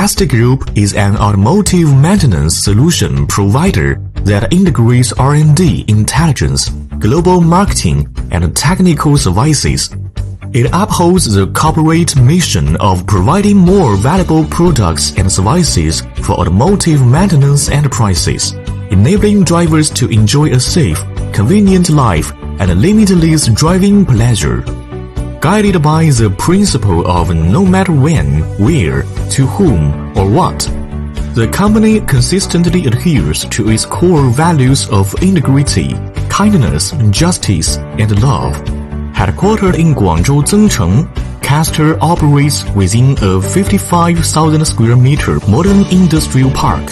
Kasder Group is an automotive maintenance solution provider that integrates R&D intelligence, global marketing, and technical services. It upholds the corporate mission of providing more valuable products and services for automotive maintenance enterprises, enabling drivers to enjoy a safe, convenient life and limitless driving pleasure. Guided by the principle of no matter when, where, to whom, or what, the company consistently adheres to its core values of integrity, kindness, justice, and love. Headquartered in Guangzhou Zengcheng, Kasder operates within a 55,000 square meter modern industrial park,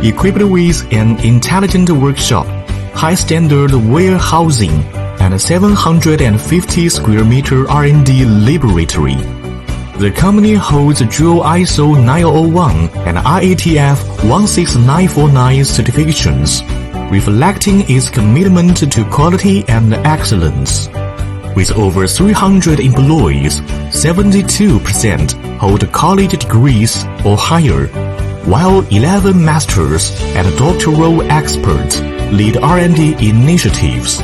equipped with an intelligent workshop, high-standard warehousing, and a 750 square meter R&D laboratory. The company holds dual ISO 9001 and IATF 16949 certifications, reflecting its commitment to quality and excellence. With over 300 employees, 72% hold college degrees or higher, while 11 masters and doctoral experts lead R&D initiatives.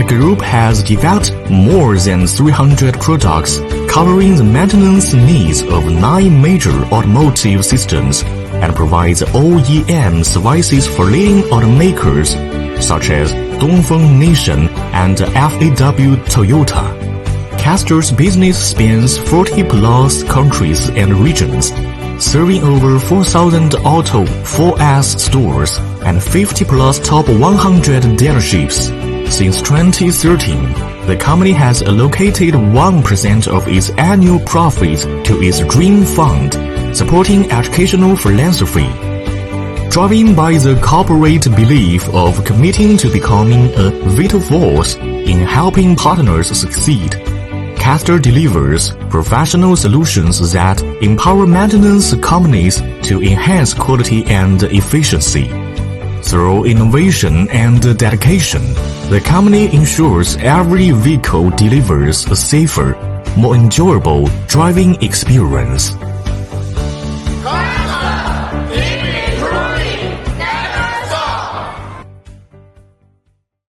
The group has developed more than 300 products covering the maintenance needs of 9 major automotive systems and provides OEM services for leading automakers such as Dongfeng Nation and FAW Toyota. Kasder's business spans 40+ countries and regions, serving over 4,000 Auto 4S stores and 50+ top 100 dealerships. Since 2013, the company has allocated 1% of its annual profits to its Dream Fund, supporting educational philanthropy. Driven by the corporate belief of committing to becoming a vital force in helping partners succeed, Kasder delivers professional solutions that empower maintenance companies to enhance quality and efficiency. Through innovation and dedication, the company ensures every vehicle delivers a safer, more enjoyable driving experience.